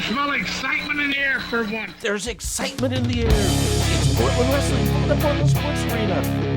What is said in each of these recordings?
smell excitement in the air for once. There's excitement in the air. It's Portland Wrestling from the Portland Sports Arena.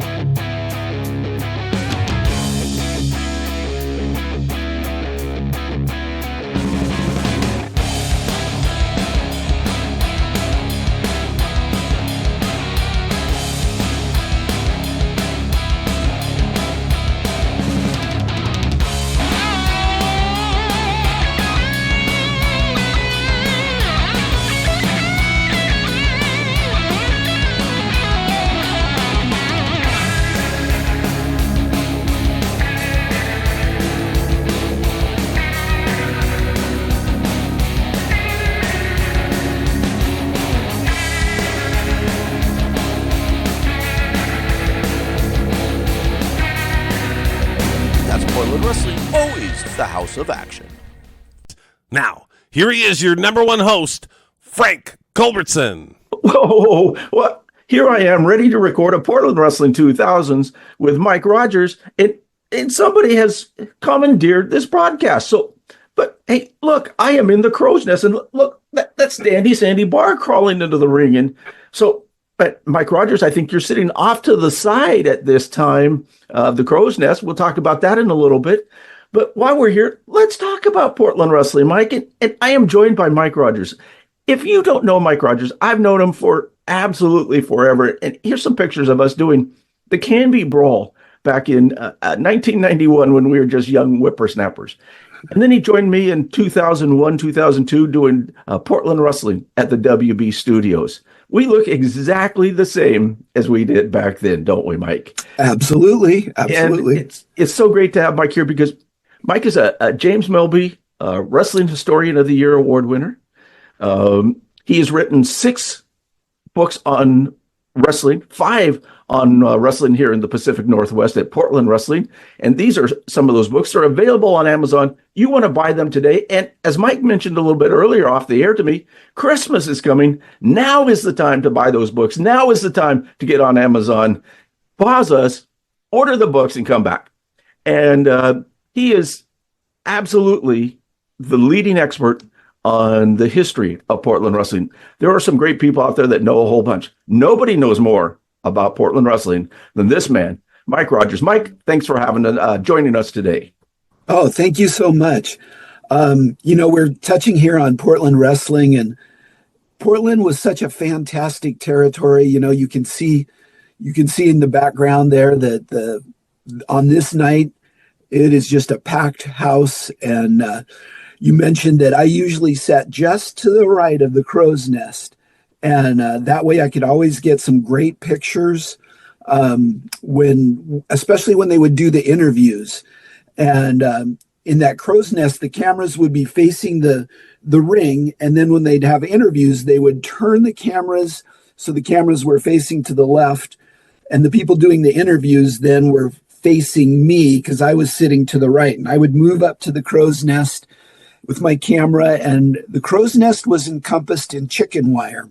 The House of Action. Now, here he is, your number one host, Frank Culbertson. Whoa, what? Here I am, ready to record a Portland Wrestling 2000s with Mike Rodgers, and somebody has commandeered this broadcast. But hey, look, I am in the crow's nest, and look, that's Dandy Sandy Barr crawling into the ring. But Mike Rodgers, I think you're sitting off to the side at this time of the crow's nest. We'll talk about that in a little bit. But while we're here, let's talk about Portland Wrestling, Mike. And I am joined by Mike Rodgers. If you don't know Mike Rodgers, I've known him for absolutely forever. And here's some pictures of us doing the Canby Brawl back in 1991 when we were just young whippersnappers. And then he joined me in 2001, 2002 doing Portland Wrestling at the WB Studios. We look exactly the same as we did back then, don't we, Mike? Absolutely. Absolutely. And it's so great to have Mike here because Mike is a James Melby Wrestling Historian of the Year award winner. He has written 6 books on wrestling, 5 on wrestling here in the Pacific Northwest at Portland Wrestling. And these are some of those books. They're available on Amazon. You want to buy them today. And as Mike mentioned a little bit earlier off the air to me, Christmas is coming. Now is the time to buy those books. Now is the time to get on Amazon. Pause us, order the books, and come back. And he is absolutely the leading expert on the history of Portland Wrestling. There are some great people out there that know a whole bunch. Nobody knows more about Portland Wrestling than this man, Mike Rodgers. Mike, thanks for joining us today. Oh, thank you so much. We're touching here on Portland Wrestling, and Portland was such a fantastic territory. You can see in the background there that on this night, it is just a packed house. And you mentioned that I usually sat just to the right of the crow's nest. And that way I could always get some great pictures especially when they would do the interviews. And in that crow's nest, the cameras would be facing the ring. And then when they'd have interviews, they would turn the cameras so the cameras were facing to the left. And the people doing the interviews then were facing me because I was sitting to the right. And I would move up to the crow's nest with my camera. And the crow's nest was encompassed in chicken wire.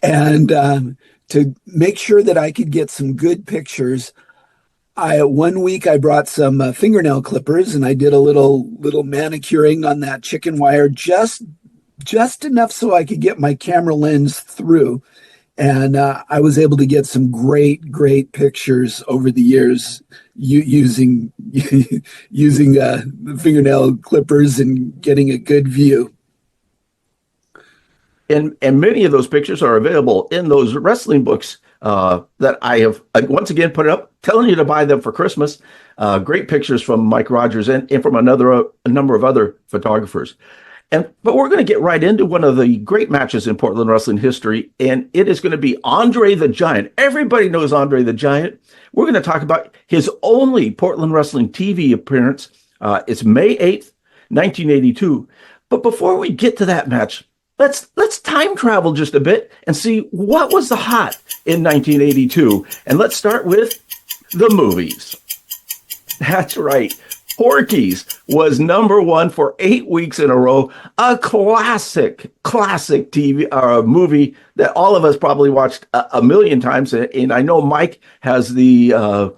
And to make sure that I could get some good pictures, one week I brought some fingernail clippers and I did a little manicuring on that chicken wire, just enough so I could get my camera lens through. And I was able to get some great pictures over the years using the fingernail clippers and getting a good view. And many of those pictures are available in those wrestling books that I have, once again, put up, telling you to buy them for Christmas. Great pictures from Mike Rodgers and from a number of other photographers. But we're going to get right into one of the great matches in Portland wrestling history, and it is going to be Andre the Giant. Everybody knows Andre the Giant. We're going to talk about his only Portland wrestling TV appearance. It's May 8th, 1982. But before we get to that match, let's time travel just a bit and see what was the hot in 1982. And let's start with the movies. That's right. Porky's was number 1 for 8 weeks in a row. A classic TV movie that all of us probably watched a million times. And I know Mike has the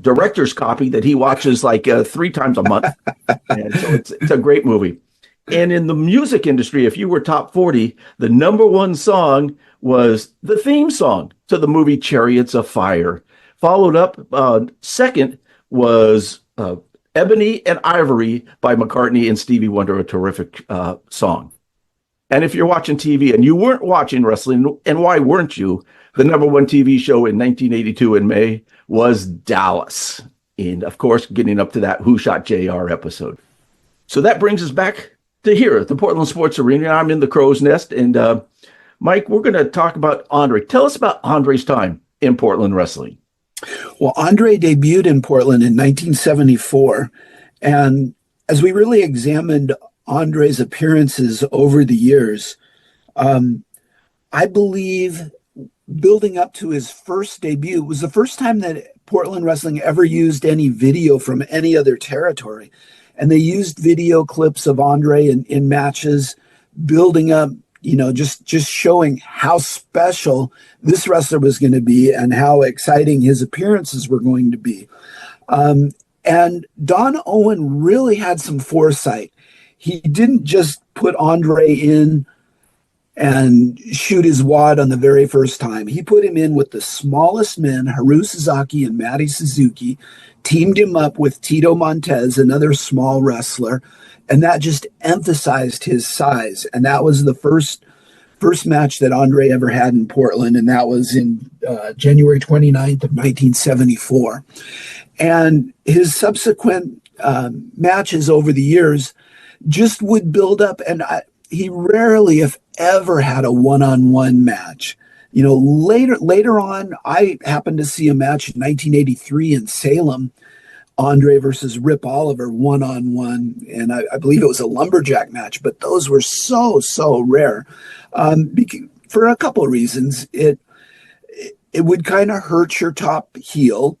director's copy that he watches like 3 times a month. And so it's a great movie. And in the music industry, if you were top 40, the number one song was the theme song to the movie Chariots of Fire. Followed up, second was Ebony and Ivory by McCartney and Stevie Wonder, a terrific song. And if you're watching TV and you weren't watching wrestling, and why weren't you? The number one TV show in 1982 in May was Dallas. And of course, getting up to that Who Shot JR episode. So that brings us back to here at the Portland Sports Arena. I'm in the Crow's Nest. And Mike, we're going to talk about Andre. Tell us about Andre's time in Portland wrestling. Well, Andre debuted in Portland in 1974. And as we really examined Andre's appearances over the years, I believe building up to his first debut was the first time that Portland Wrestling ever used any video from any other territory. And they used video clips of Andre in matches, building up, just showing how special this wrestler was going to be and how exciting his appearances were going to be. And Don Owen really had some foresight. He didn't just put Andre in and shoot his wad on the very first time. He put him in with the smallest men, Haru Suzuki and Matty Suzuki, teamed him up with Tito Montez, another small wrestler, and that just emphasized his size. And that was the first match that Andre ever had in Portland, and that was in January 29th of 1974. And his subsequent matches over the years just would build up, and he rarely, if ever, had a one-on-one match. Later on, I happened to see a match in 1983 in Salem, Andre versus Rip Oliver one-on-one, and I believe it was a lumberjack match, but those were so rare for a couple of reasons. It would kind of hurt your top heel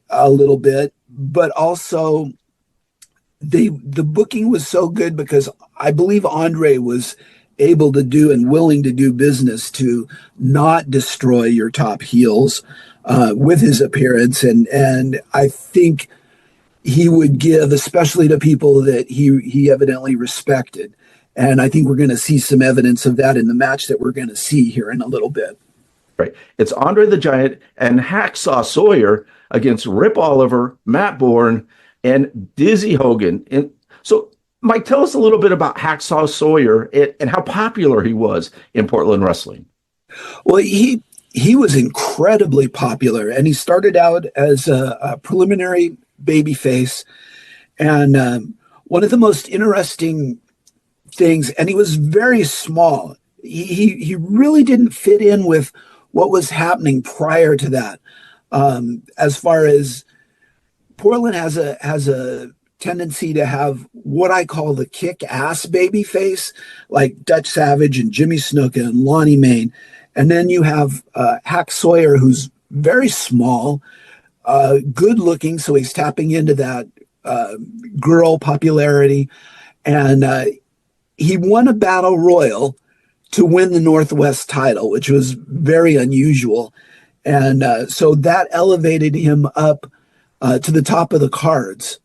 a little bit, but also the booking was so good because I believe Andre was able to do and willing to do business to not destroy your top heels with his appearance. And I think he would give, especially to people that he evidently respected. And I think we're going to see some evidence of that in the match that we're going to see here in a little bit. Right. It's Andre the Giant and Hacksaw Sawyer against Rip Oliver, Matt Borne, and Dizzy Hogan. And so, Mike, tell us a little bit about Hacksaw Sawyer and how popular he was in Portland wrestling. Well, he was incredibly popular, and he started out as a preliminary babyface. And one of the most interesting things, and he was very small. He really didn't fit in with what was happening prior to that. As far as Portland has a tendency to have what I call the kick-ass baby face, like Dutch Savage and Jimmy Snuka and Lonnie Main. And then you have Hack Sawyer, who's very small, good looking, so he's tapping into that girl popularity. And he won a battle royal to win the Northwest title, which was very unusual. And so that elevated him up to the top of the cards.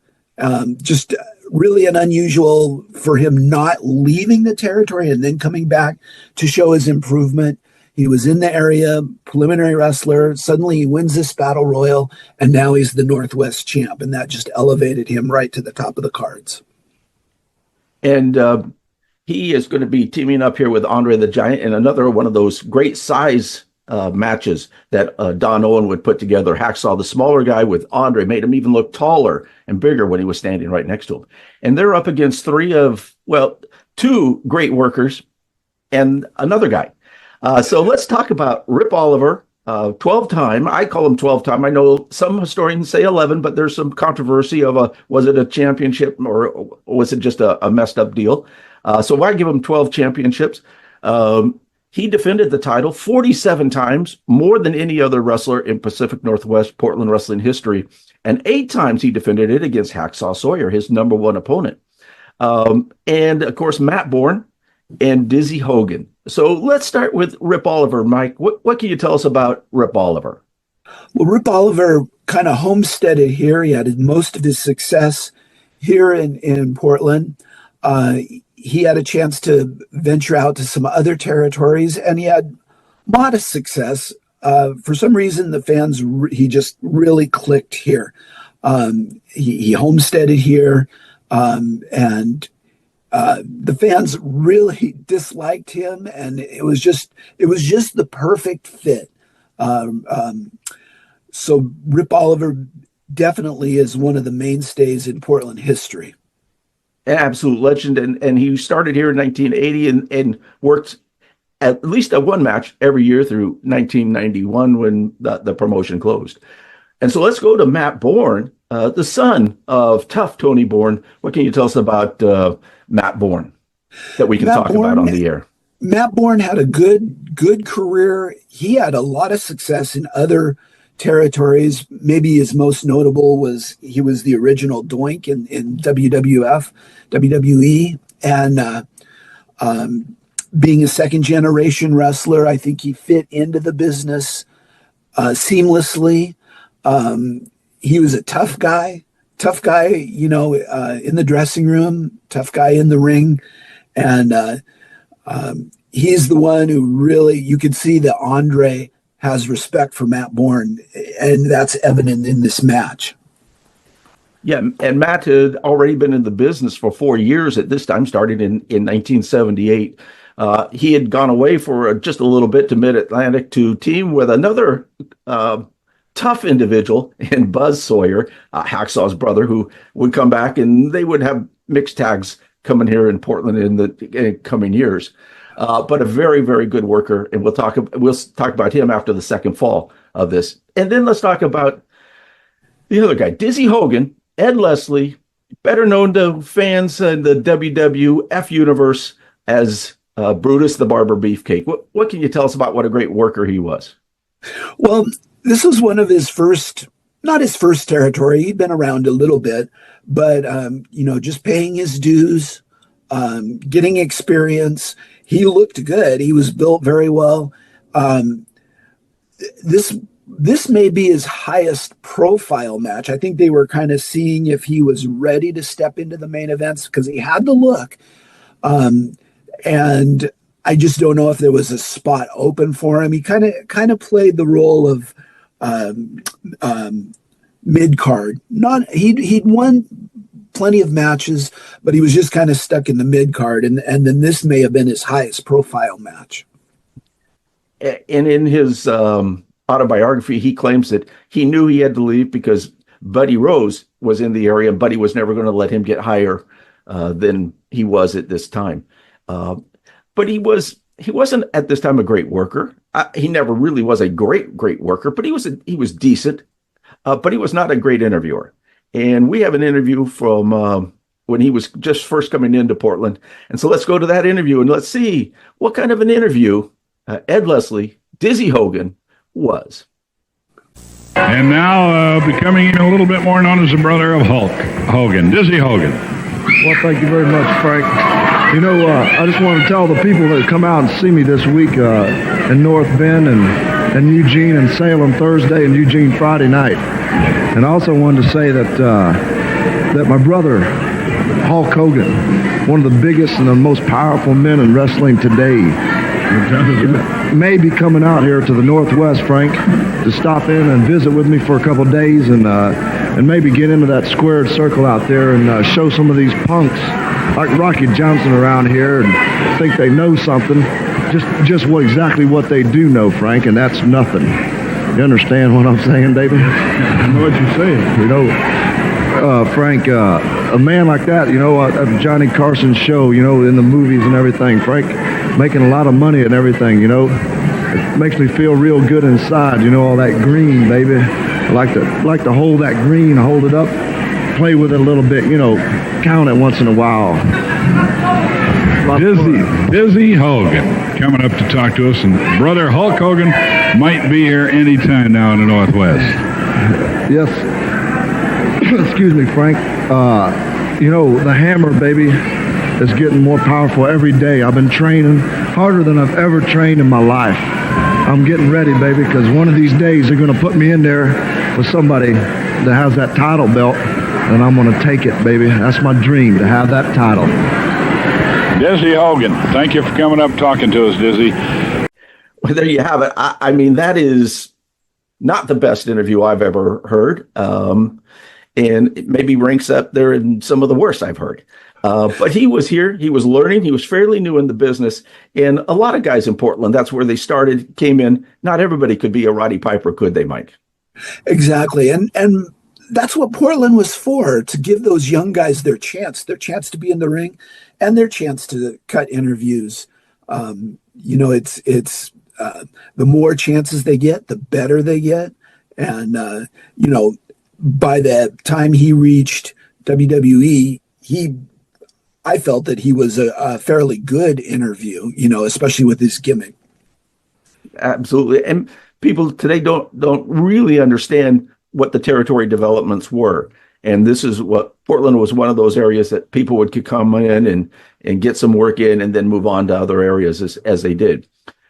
Just really an unusual for him not leaving the territory and then coming back to show his improvement. He was in the area, preliminary wrestler. Suddenly he wins this battle royal, and now he's the Northwest champ. And that just elevated him right to the top of the cards. And he is going to be teaming up here with Andre the Giant in another one of those great size matches that Don Owen would put together. Hacksaw, the smaller guy, with Andre, made him even look taller and bigger when he was standing right next to him. And they're up against two great workers and another guy. So let's talk about Rip Oliver, 12-time. I call him 12-time. I know some historians say 11, but there's some controversy of was it a championship or was it just a messed up deal? So why give him 12 championships? He defended the title 47 times, more than any other wrestler in Pacific Northwest Portland wrestling history. And 8 times he defended it against Hacksaw Sawyer, his number one opponent. And, of course, Matt Borne and Dizzy Hogan. So let's start with Rip Oliver. Mike, what can you tell us about Rip Oliver? Well, Rip Oliver kind of homesteaded here. He had most of his success here in Portland. he had a chance to venture out to some other territories, and he had modest success. For some reason, the fans, he just really clicked here. He homesteaded here, and the fans really disliked him, and it was just the perfect fit. So Rip Oliver definitely is one of the mainstays in Portland history. An absolute legend, and he started here in 1980 and worked at least at one match every year through 1991 when the promotion closed. And so let's go to Matt Borne, the son of tough Tony Borne. What can you tell us about Matt Borne that we can talk about on the air? Matt Borne had a good career. He had a lot of success in other territories. Maybe his most notable was he was the original Doink in WWF, WWE, and being a second generation wrestler, I think he fit into the business seamlessly. He was a tough guy, in the dressing room, tough guy in the ring. And he's the one who really, you could see that Andre has respect for Matt Borne, and that's evident in this match. Yeah, and Matt had already been in the business for 4 years at this time, started in 1978. He had gone away for just a little bit to Mid-Atlantic to team with another tough individual in Buzz Sawyer, Hacksaw's brother, who would come back, and they would have mixed tags coming here in Portland in the coming years. But a very, very good worker, and we'll talk about him after the second fall of this. And then let's talk about the other guy, Dizzy Hogan, Ed Leslie, better known to fans in the WWF universe as Brutus the Barber Beefcake. What can you tell us about what a great worker he was? Well, this was one of his first, not his first territory. He'd been around a little bit, but, just paying his dues, getting experience. He looked good. He was built very well. This may be his highest profile match. I think they were kind of seeing if he was ready to step into the main events because he had the look. And I just don't know if there was a spot open for him. He kind of played the role of mid card. He'd won plenty of matches, but he was just kind of stuck in the mid card, and then this may have been his highest profile match. And in his autobiography, he claims that he knew he had to leave because Buddy Rose was in the area, and Buddy was never going to let him get higher than he was at this time. But he wasn't at this time a great worker. He never really was a great worker, but he was decent. But he was not a great interviewer. And we have an interview from when he was just first coming into Portland. And so let's go to that interview and let's see what kind of an interview Ed Leslie, Dizzy Hogan, was. And now becoming a little bit more known as the brother of Hulk Hogan, Dizzy Hogan. Well, thank you very much, Frank. I just want to tell the people that come out and see me this week in North Bend and Eugene and Salem Thursday and Eugene Friday night. And I also wanted to say that my brother, Hulk Hogan, one of the biggest and the most powerful men in wrestling today, may be coming out here to the Northwest, Frank, to stop in and visit with me for a couple of days and maybe get into that squared circle out there and show some of these punks like Rocky Johnson around here and think they know something, just exactly what they do know, Frank, and that's nothing. You understand what I'm saying, David? I know what you're saying. Frank, a man like that, at Johnny Carson's show, in the movies and everything, Frank, making a lot of money and everything, it makes me feel real good inside, all that green, baby. I like to hold that green, hold it up, play with it a little bit, count it once in a while. Dizzy Hogan coming up to talk to us, and brother Hulk Hogan might be here anytime now in the Northwest. Yes. Excuse me, Frank. The hammer, baby, is getting more powerful every day. I've been training harder than I've ever trained in my life. I'm getting ready, baby, because one of these days they're going to put me in there with somebody that has that title belt, and I'm going to take it, baby. That's my dream, to have that title. Dizzy Hogan, thank you for coming up talking to us, Dizzy. Well, there you have it. I mean, that is not the best interview I've ever heard. And it maybe ranks up there in some of the worst I've heard. But he was here. He was learning. He was fairly new in the business. And a lot of guys in Portland, that's where they started, came in. Not everybody could be a Roddy Piper, could they, Mike? Exactly. And that's what Portland was for, to give those young guys their chance to be in the ring and their chance to cut interviews. It's the more chances they get, the better they get. And, by the time he reached WWE, I felt that he was a fairly good interview, especially with his gimmick. Absolutely. And people today don't really understand what the territory developments were. And this is what Portland was, one of those areas that people could come in and get some work in and then move on to other areas as they did.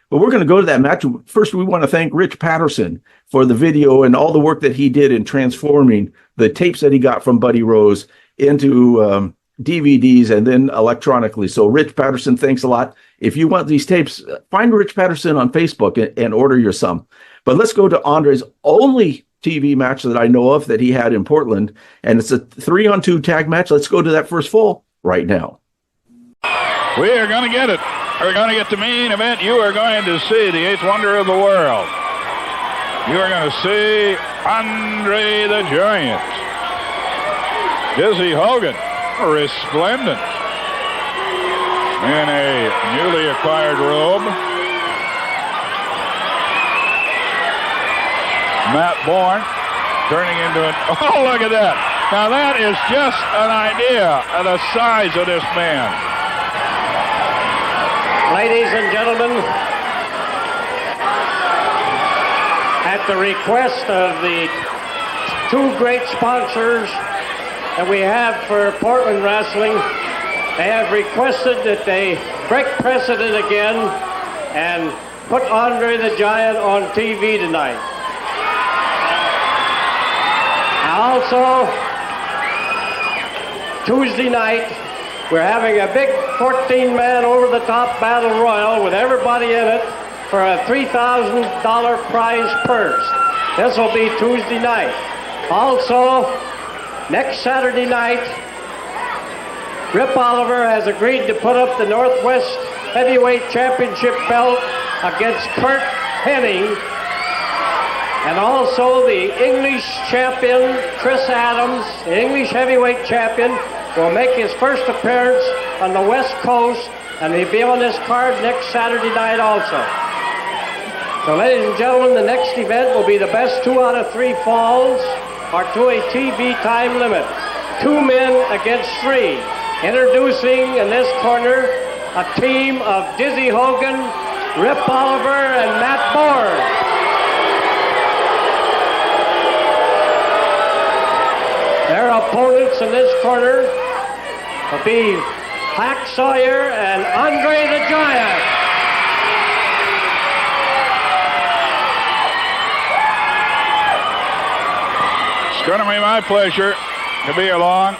But we're going to go to that match. First, we want to thank Rich Patterson for the video and all the work that he did in transforming the tapes that he got from Buddy Rose into DVDs and then electronically. So Rich Patterson, thanks a lot. If you want these tapes, find Rich Patterson on Facebook and order your some. But let's go to Andre's only TV match that I know of that he had in Portland. And it's a 3-on-2 tag match. Let's go to that first fall right now. We are going to get it. We're going to get the main event. You are going to see the eighth wonder of the world. You are going to see Andre the Giant. Dizzy Hogan, resplendent in a newly acquired robe. Matt Borne turning into an... Oh, look at that. Now that is just an idea of the size of this man. Ladies and gentlemen, at the request of the two great sponsors that we have for Portland Wrestling, they have requested that they break precedent again and put Andre the Giant on TV tonight. Also, Tuesday night, we're having a big 14-man over-the-top battle royal with everybody in it for a $3,000 prize purse. This will be Tuesday night. Also, next Saturday night, Rip Oliver has agreed to put up the Northwest Heavyweight Championship belt against Kurt Hennig. And also the English champion, Chris Adams, the English heavyweight champion, will make his first appearance on the West Coast, and he'll be on this card next Saturday night also. So ladies and gentlemen, the next event will be the best 2 out of 3 falls, or to a TV time limit. 2 men against 3. Introducing in this corner a team of Dizzy Hogan, Rip Oliver, and Matt Borne. Their opponents in this corner will be Hacksaw Sawyer and Andre the Giant. It's going to be my pleasure to be along,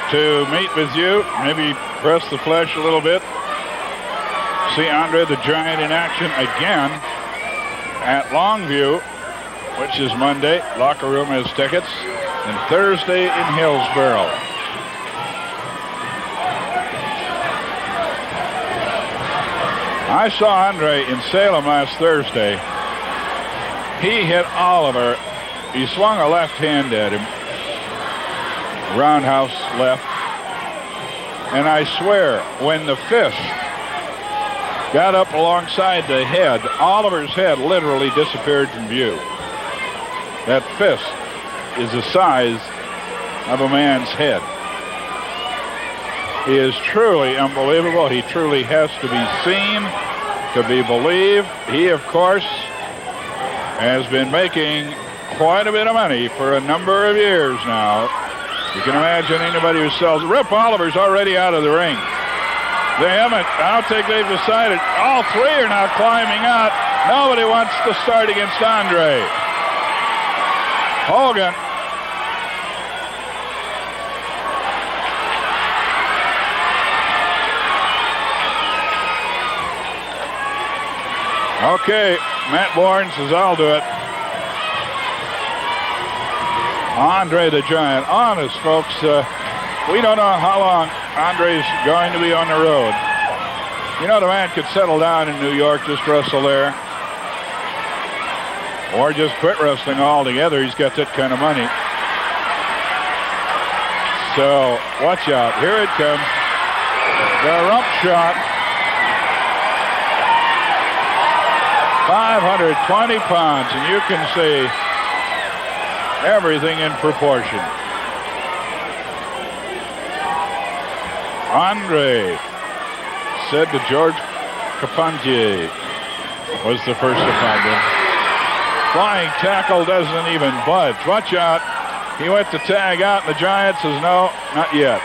to meet with you, maybe press the flesh a little bit, see Andre the Giant in action again at Longview, which is Monday. Locker Room has tickets. And Thursday in Hillsboro. I saw Andre in Salem last Thursday. He hit Oliver. He swung a left hand at him. Roundhouse left. And I swear, when the fist got up alongside the head, Oliver's head literally disappeared from view. That fist is the size of a man's head. He is truly unbelievable. He truly has to be seen to be believed. He, of course, has been making quite a bit of money for a number of years now. You can imagine anybody who sells. Rip Oliver's already out of the ring. They haven't. I don't think they've decided. All 3 are now climbing out. Nobody wants to start against Andre. Hogan. Okay, Matt Borne says, I'll do it. Andre the Giant. Honest, folks, we don't know how long Andre's going to be on the road. You know, the man could settle down in New York, just wrestle there. Or just quit wrestling altogether. He's got that kind of money. So, watch out. Here it comes. The rump shot. 520 pounds, and you can see everything in proportion. Andre said to George Caponje was the first to find him. Flying tackle doesn't even budge. Watch out. He went to tag out, and the Giant says, no, not yet.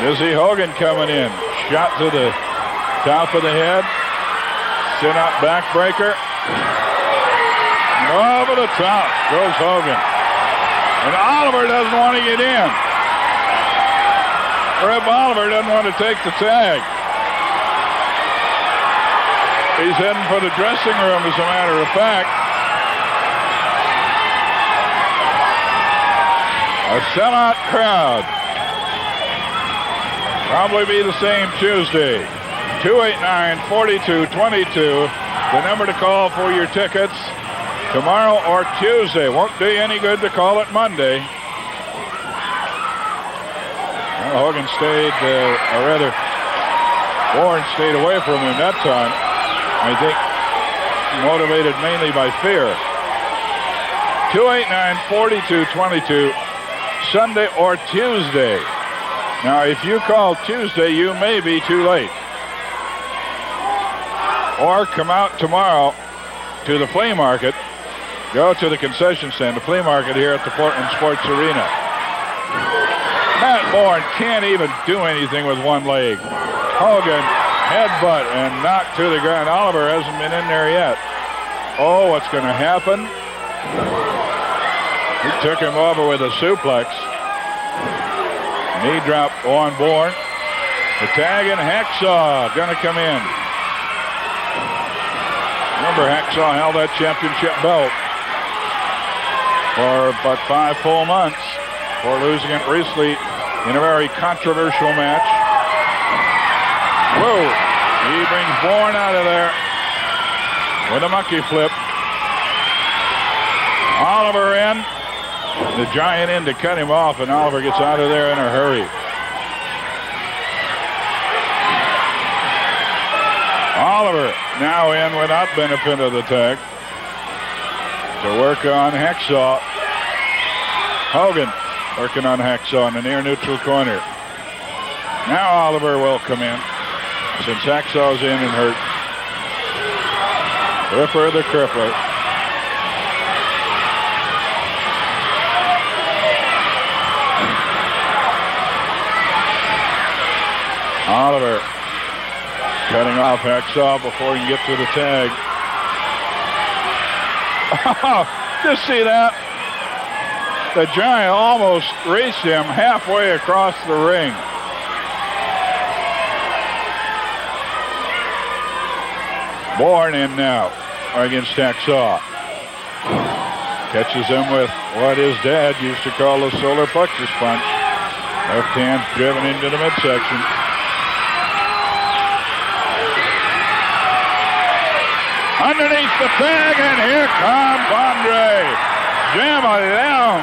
Dizzy Hogan coming in. Shot to the top of the head. Sit-out backbreaker. Over the top goes Hogan. And Oliver doesn't want to get in. Reb Oliver doesn't want to take the tag. He's heading for the dressing room, as a matter of fact. A sellout crowd. Probably be the same Tuesday. 289-4222. The number to call for your tickets. Tomorrow or Tuesday. Won't do you any good to call it Monday. Well, Hogan stayed, or rather, Borne stayed away from him that time. I think motivated mainly by fear. 289-4222. Sunday or Tuesday. Now, if you call Tuesday, you may be too late. Or come out tomorrow to the flea market. Go to the concession stand, the flea market here at the Portland Sports Arena. Matt Borne can't even do anything with one leg. Hogan, headbutt and knocked to the ground. Oliver hasn't been in there yet. Oh, what's going to happen? He took him over with a suplex. Knee drop on Borne. The tag and Hacksaw going to come in. Remember, Hacksaw held that championship belt for about 5 full months before losing it recently in a very controversial match. Whoa! He brings Borne out of there with a monkey flip. Oliver in. The Giant in to cut him off, and Oliver gets out of there in a hurry. Oliver now in without benefit of the tag to work on Hacksaw. Hogan working on Hacksaw in the near neutral corner. Now Oliver will come in since Hacksaw's in and hurt. Ripper the Crippler. Oliver cutting off Hacksaw before he can get to the tag. Just see that? The Giant almost reached him halfway across the ring. Borne in now against Hacksaw. Catches him with what his dad used to call the solar plexus punch. Left hand driven into the midsection. Underneath the tag, and here comes Andre. Jam it down.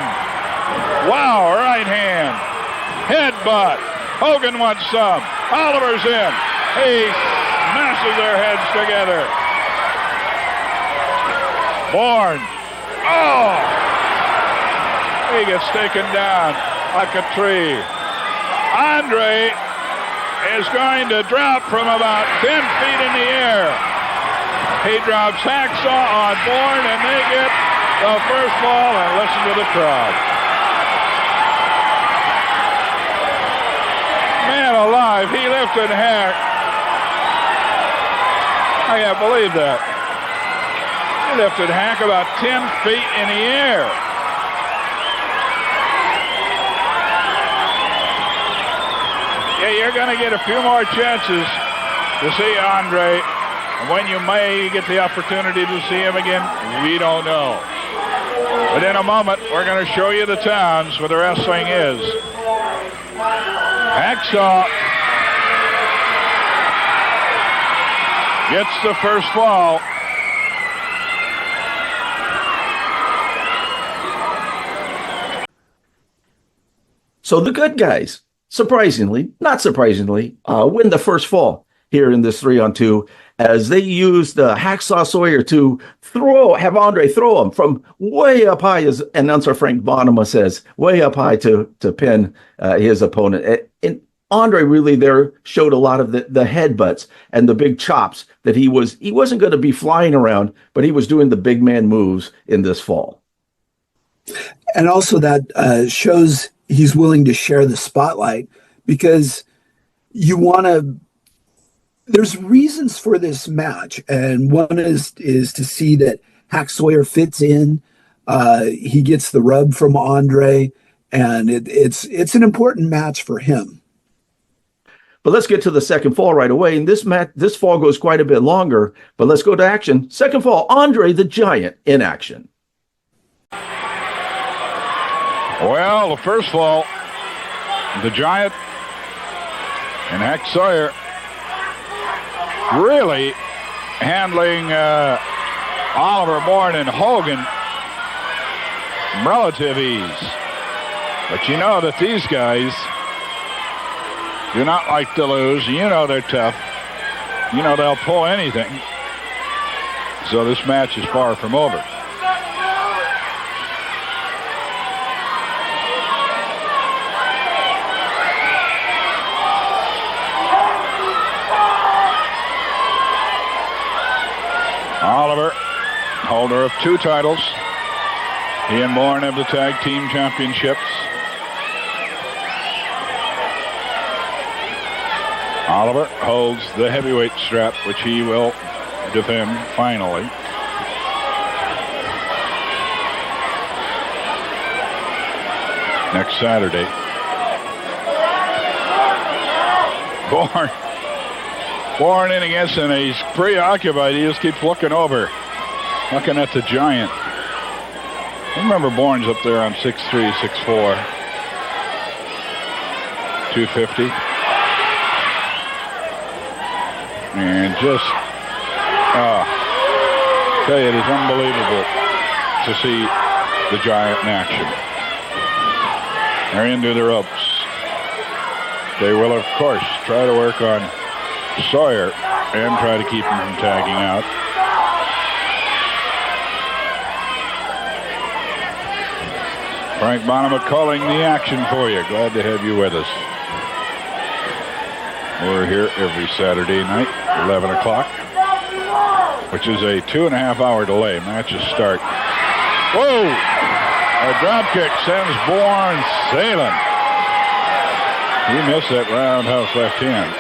Wow, right hand. Headbutt. Hogan wants some. Oliver's in. He smashes their heads together. Borne. Oh! He gets taken down like a tree. Andre is going to drop from about 10 feet in the air. He drops Hacksaw on Borne, and they get the first fall, and listen to the crowd. Man alive, he lifted Hack. I can't believe that. He lifted Hack about 10 feet in the air. Okay, you're going to get a few more chances to see Andre. When you may get the opportunity to see him again, we don't know. But in a moment, we're going to show you the towns where the wrestling is. Hacksaw gets the first fall. So the good guys, surprisingly, not surprisingly, win the first fall here in this 3-on-2 as they used Hacksaw Sawyer to have Andre throw him from way up high, as announcer Frank Bonema says, way up high to pin his opponent. And Andre really there showed a lot of the headbutts and the big chops that he wasn't going to be flying around, but he was doing the big man moves in this fall. And also that shows he's willing to share the spotlight, because there's reasons for this match. And one is to see that Hack Sawyer fits in. He gets the rub from Andre, and it's an important match for him. But let's get to the second fall right away. And this fall goes quite a bit longer, but let's go to action. Second fall, Andre the Giant in action. Well, the first fall, the Giant and Hack Sawyer really handling Oliver, Borne, and Hogan relative ease. But you know that these guys do not like to lose. You know they're tough. You know they'll pull anything. So this match is far from over. Oliver, holder of 2 titles. He and Borne have the tag team championships. Oliver holds the heavyweight strap, which he will defend finally. Next Saturday. Borne in against him, and he's preoccupied. He just keeps looking over, looking at the Giant. Remember, Borne's up there on 6'3", 6'4", 250. And just, tell you, it is unbelievable to see the Giant in action. They're into the ropes. They will, of course, try to work on Sawyer and try to keep him from tagging out. Frank Bonema calling the action for you. Glad to have you with us. We're here every Saturday night, 11 o'clock, which is a 2.5-hour delay. Matches start. Whoa! A drop kick sends Borne sailing. He missed that roundhouse left hand.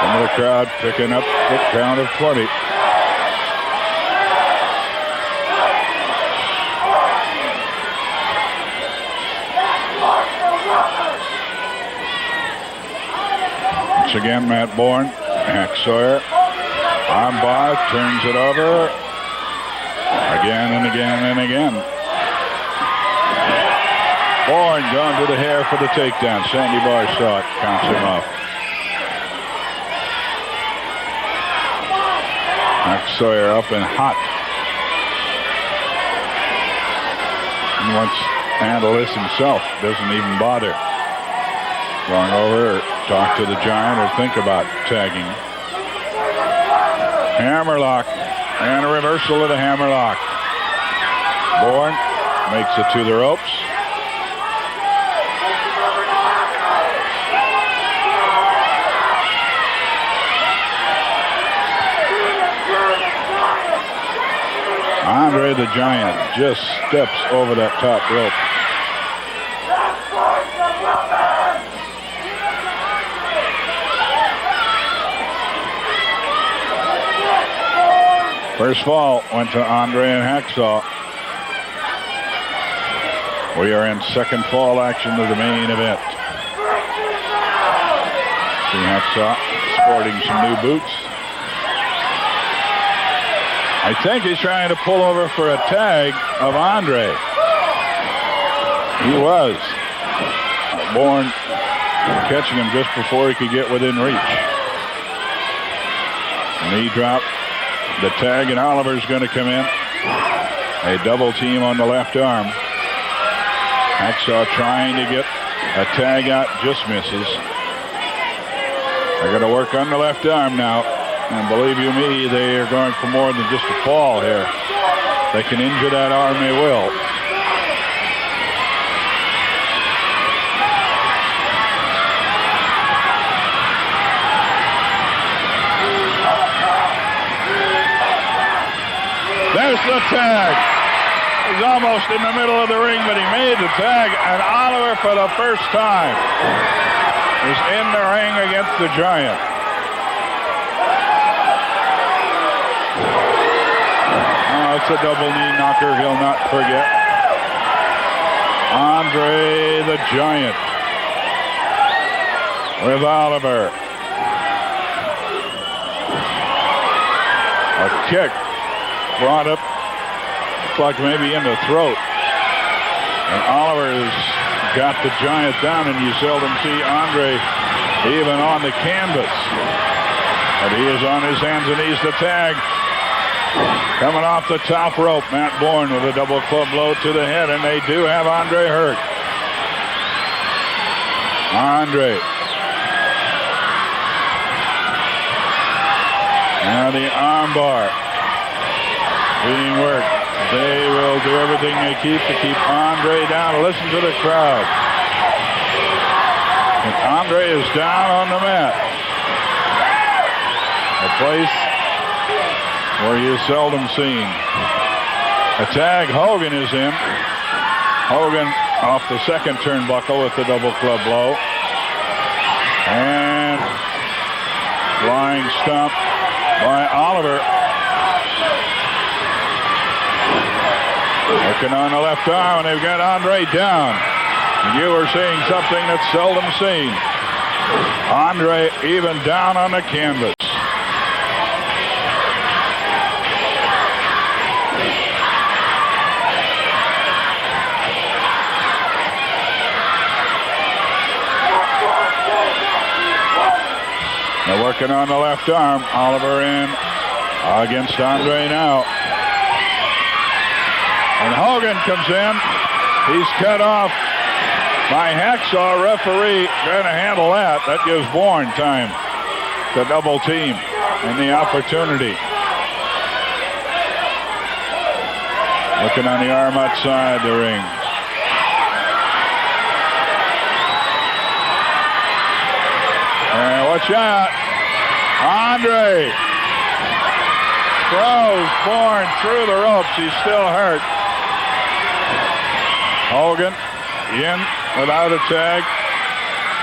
Some of the crowd picking up the count of 20. Once again, Matt Borne, Hack Sawyer, arm bar, turns it over, again and again and again. Borne going to the hair for the takedown. Sandy Barr saw it, counts him off. Hack Sawyer up and hot. He wants to handle this himself, doesn't even bother going over or talk to the Giant or think about tagging. Hammerlock and a reversal of the hammerlock. Borne makes it to the ropes. Andre the Giant just steps over that top rope. First fall went to Andre and Hacksaw. We are in second fall action of the main event. See Hacksaw sporting some new boots. I think he's trying to pull over for a tag of Andre. He was. Borne catching him just before he could get within reach. Knee drop. The tag, and Oliver's going to come in. A double team on the left arm. Hacksaw trying to get a tag out, just misses. They're going to work on the left arm now. And believe you me, they are going for more than just a fall here. They can injure that arm, they will. There's the tag. He's almost in the middle of the ring, but he made the tag. And Oliver, for the first time, is in the ring against the Giant. Oh, it's a double knee knocker he'll not forget. Andre the Giant with Oliver. A kick. Brought up, looks like maybe in the throat. And Oliver's got the Giant down, and you seldom see Andre even on the canvas. But he is on his hands and knees to tag. Coming off the top rope, Matt Borne with a double club blow to the head, and they do have Andre hurt. Andre. Now the armbar. Being worked. They will do everything they keep to keep Andre down. Listen to the crowd. And Andre is down on the mat. A place where he is seldom seen. A tag. Hogan is in. Hogan off the second turnbuckle with the double club blow. And flying stomp by Oliver. Looking on the left arm, and they've got Andre down. And you are seeing something that's seldom seen. Andre even down on the canvas. They're working on the left arm. Oliver in against Andre now. And Hogan comes in. He's cut off by Hacksaw. Referee going to handle that. That gives Borne time to double team and the opportunity. Looking on the arm outside the ring. And watch out. Andre throws Borne through the ropes. He's still hurt. Hogan in without a tag.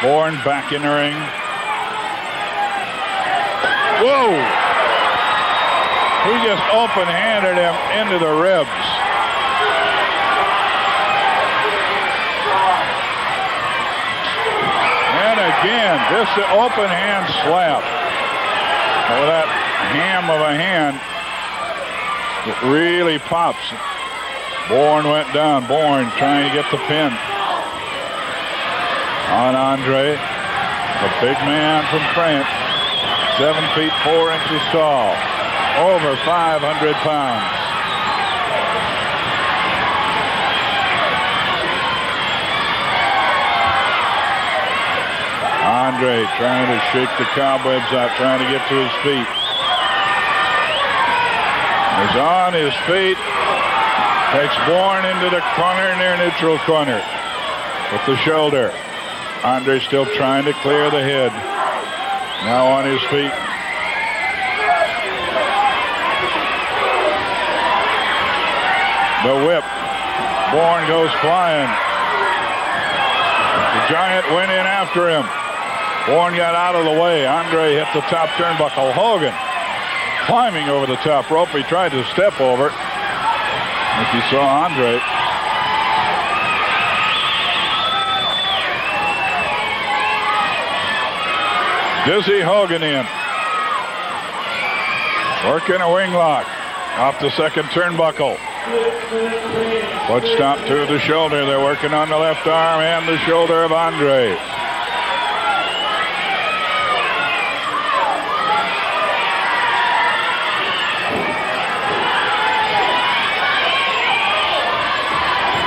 Borne back in the ring. Whoa! He just open-handed him into the ribs. And again, this open hand slap. With that ham of a hand, it really pops. Borne went down. Borne trying to get the pin on Andre, the big man from France, 7 feet 4 inches tall, over 500 pounds. Andre trying to shake the cobwebs out, trying to get to his feet. He's on his feet. Takes Borne into the corner, near neutral corner with the shoulder. Andre still trying to clear the head. Now on his feet. The whip. Borne goes flying. The Giant went in after him. Borne got out of the way. Andre hit the top turnbuckle. Hogan climbing over the top rope. He tried to step over. Like you saw Andre. Dizzy Hogan in. Working a wing lock off the second turnbuckle. Foot stomp to the shoulder. They're working on the left arm and the shoulder of Andre.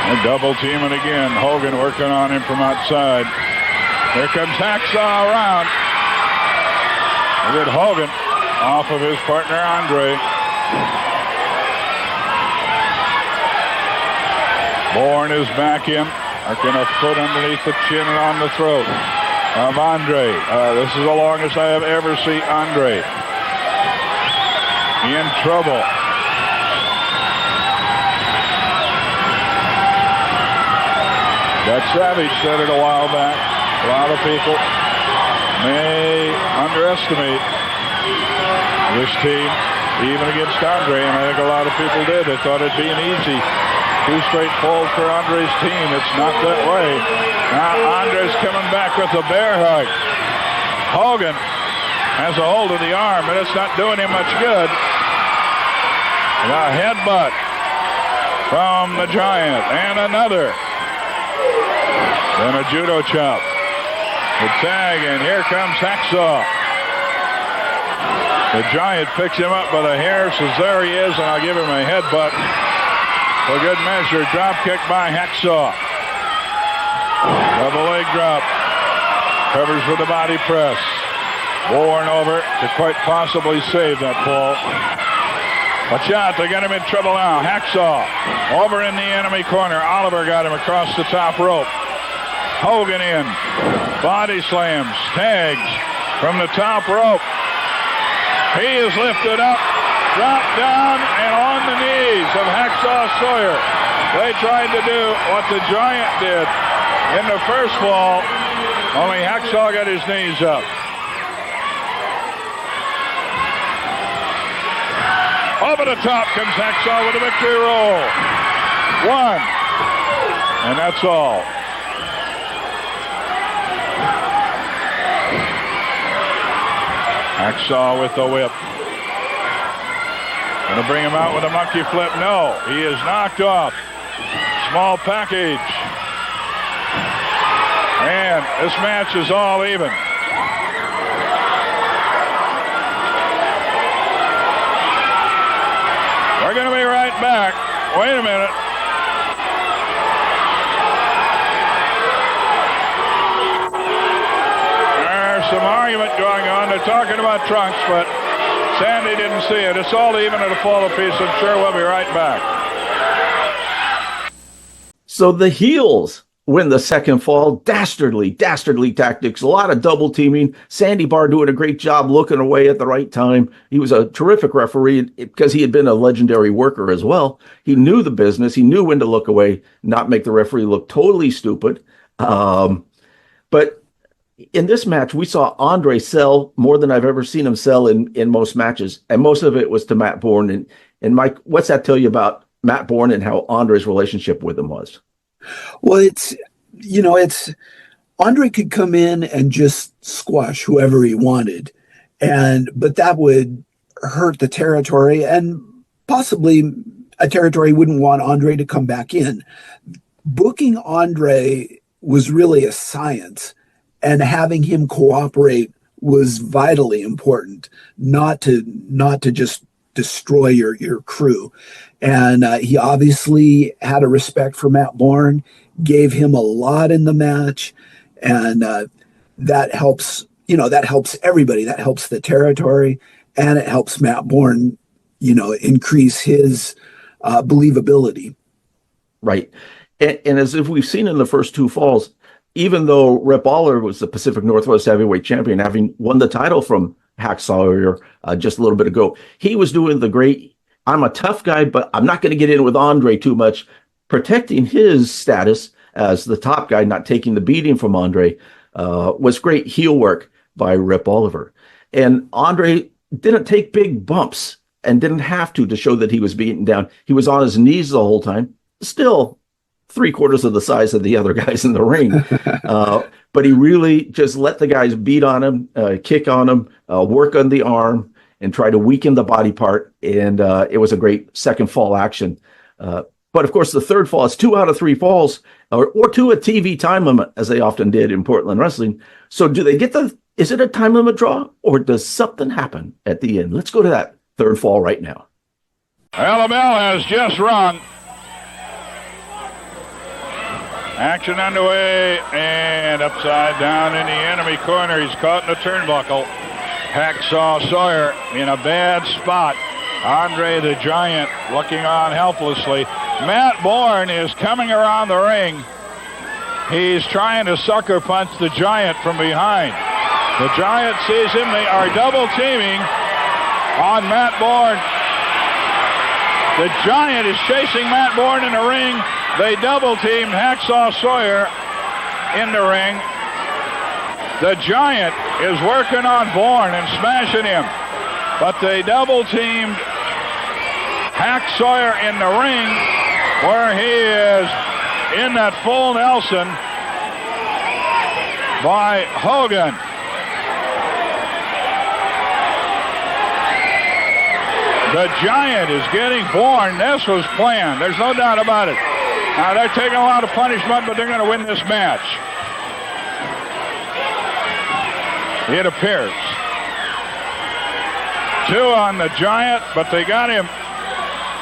They're double teaming again. Hogan working on him from outside. Here comes Hacksaw around. Get Hogan off of his partner Andre. Borne is back in, working a foot underneath the chin and on the throat of Andre. This is the longest I have ever seen Andre in trouble. That Savage said it a while back. A lot of people may underestimate this team, even against Andre, and I think a lot of people did. They thought it'd be an easy 2 straight falls for Andre's team. It's not that way. Now Andre's coming back with a bear hug. Hogan has a hold of the arm, but it's not doing him much good. And a headbutt from the Giant, and another. Then a judo chop. The tag, and here comes Hacksaw. The Giant picks him up by the hair, says there he is, and I'll give him a headbutt. For good measure, drop kick by Hacksaw. Double leg drop. Covers with the body press. Borne over to quite possibly save that fall. Watch out, they got him in trouble now. Hacksaw over in the enemy corner. Oiver got him across the top rope. Hogan in. Body slams. Tags from the top rope. He is lifted up. Dropped down and on the knees of Hacksaw Sawyer. They tried to do what the Giant did in the first fall, only Hacksaw got his knees up. Over the top comes Hacksaw with a victory roll. 1. And that's all. Hacksaw with the whip. Going to bring him out with a monkey flip. No, he is knocked off. Small package. And this match is all even. We're going to be right back. Wait a minute. There's some argument going on. They're talking about trunks, but Sandy didn't see it. It's all even at a fall apiece. I'm sure we'll be right back. So the heels win the second fall. Dastardly tactics. A lot of double teaming. Sandy Barr doing a great job looking away at the right time. He was a terrific referee because he had been a legendary worker as well. He knew the business. He knew when to look away, not make the referee look totally stupid. But in this match, we saw Andre sell more than I've ever seen him sell in most matches. And most of it was to Matt Borne. And Mike, what's that tell you about Matt Borne and how Andre's relationship with him was? Well, it's Andre could come in and just squash whoever he wanted. But that would hurt the territory, and possibly a territory wouldn't want Andre to come back in. Booking Andre was really a science. And having him cooperate was vitally important, not to just destroy your crew. And he obviously had a respect for Matt Borne, gave him a lot in the match, and that helps. That helps everybody. That helps the territory, and it helps Matt Borne, increase his believability. Right, and as if we've seen in the first 2 falls. Even though Rip Oliver was the Pacific Northwest heavyweight champion, having won the title from Hacksaw Sawyer just a little bit ago, he was doing the great, I'm a tough guy, but I'm not going to get in with Andre too much, protecting his status as the top guy, not taking the beating from Andre, was great heel work by Rip Oliver. And Andre didn't take big bumps and didn't have to show that he was beaten down. He was on his knees the whole time, still 3/4 of the size of the other guys in the ring. But he really just let the guys beat on him, kick on him, work on the arm, and try to weaken the body part. And it was a great second fall action. But of course, the third fall is 2 out of 3 falls, or 2 a TV time limit, as they often did in Portland wrestling. So do they get is it a time limit draw, or does something happen at the end? Let's go to that third fall right now. Well, the bell has just rung. Action underway, and upside down in the enemy corner. He's caught in the turnbuckle. Hacksaw Sawyer in a bad spot. Andre the Giant looking on helplessly. Matt Borne is coming around the ring. He's trying to sucker punch the Giant from behind. The Giant sees him. They are double teaming on Matt Borne. The Giant is chasing Matt Borne in the ring. They double teamed Hacksaw Sawyer in the ring. The Giant is working on Borne and smashing him. But they double teamed Hack Sawyer in the ring, where he is in that full Nelson by Hogan. The Giant is getting Borne. This was planned. There's no doubt about it. Now, they're taking a lot of punishment, but they're going to win this match. It appears. 2 on the Giant, but they got him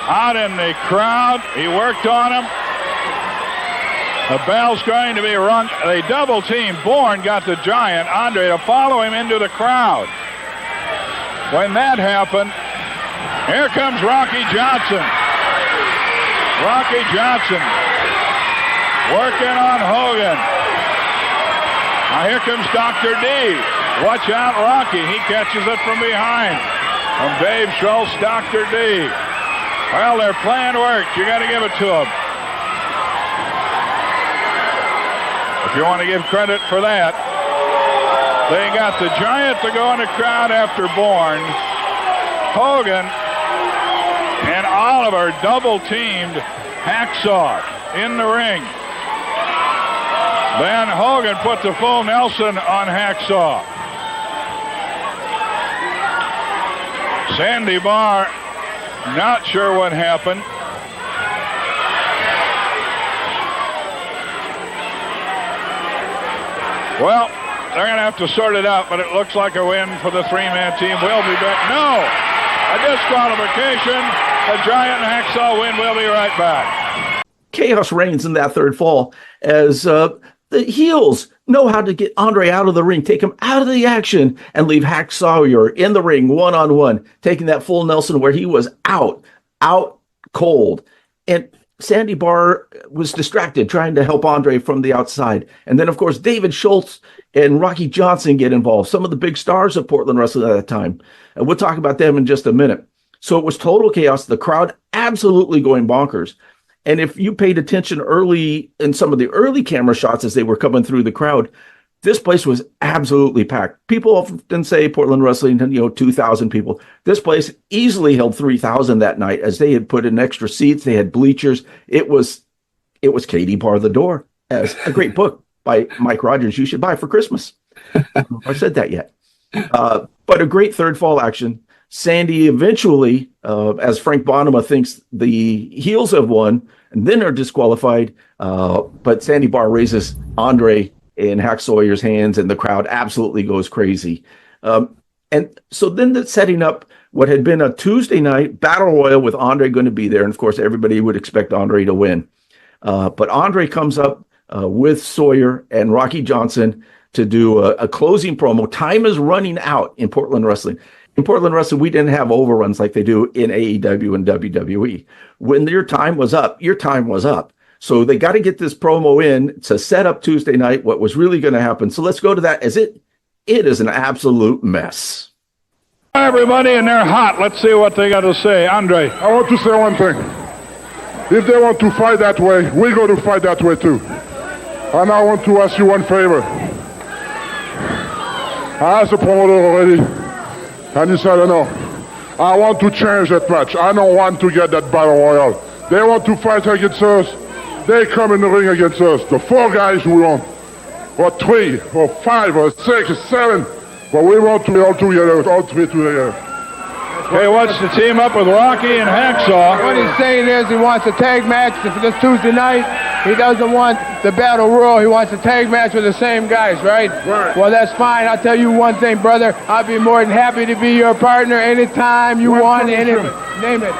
out in the crowd. He worked on him. The bell's going to be rung. They double team. Borne got the Giant, Andre, to follow him into the crowd. When that happened, here comes Rocky Johnson. Rocky Johnson working on Hogan. Now here comes Dr. D. Watch out, Rocky. He catches it from behind. From Dave Schultz, Dr. D. Well, their plan worked. You got to give it to them. If you want to give credit for that. They got the Giant to go in the crowd after Borne. Hogan and Oliver double-teamed Hacksaw in the ring. Then Hogan put the full Nelson on Hacksaw. Sandy Barr, not sure what happened. Well, they're going to have to sort it out, but it looks like a win for the 3-man team. We'll be back. No! A disqualification. The Giant and Hacksaw win. We'll be right back. Chaos reigns in that third fall as the heels know how to get Andre out of the ring, take him out of the action, and leave Hack Sawyer in the ring one-on-one, taking that full Nelson where he was out cold. And Sandy Barr was distracted trying to help Andre from the outside. And then, of course, David Schultz and Rocky Johnson get involved, some of the big stars of Portland wrestling at that time. And we'll talk about them in just a minute. So it was total chaos, the crowd absolutely going bonkers. And if you paid attention early in some of the early camera shots as they were coming through the crowd, this place was absolutely packed. People often say Portland wrestling, 2,000 people. This place easily held 3,000 that night as they had put in extra seats. They had bleachers. It was Katie Bar the Door, as a great book by Mike Rodgers you should buy for Christmas. I said that yet. But a great third fall action. Sandy eventually, as Frank Bonema thinks the heels have won, and then are disqualified. But Sandy Barr raises Andre in Hack Sawyer's hands, and the crowd absolutely goes crazy. And so then that's setting up what had been a Tuesday night battle royal with Andre going to be there. And of course, everybody would expect Andre to win. But Andre comes up with Sawyer and Rocky Johnson to do a closing promo. Time is running out in Portland wrestling. In Portland wrestling, we didn't have overruns like they do in AEW and WWE. When your time was up, your time was up. So they got to get this promo in to set up Tuesday night, what was really going to happen. So let's go to that, as it is an absolute mess. Everybody, and they're hot. Let's see what they got to say. Andre. I want to say one thing. If they want to fight that way, we're going to fight that way too. And I want to ask you one favor. I asked the promoter already. And he said, no, I want to change that match. I don't want to get that battle royal. They want to fight against us. They come in the ring against us. The 4 guys we want, or 3, or 5, or 6, or 7. But we want to be all together, all 3 together. He wants to team up with Rocky and Hacksaw. What he's saying is he wants a tag match for this Tuesday night. He doesn't want the Battle Royal. He wants a tag match with the same guys, right? Right. Well, that's fine. I'll tell you one thing, brother. I'll be more than happy to be your partner anytime you want. Name it.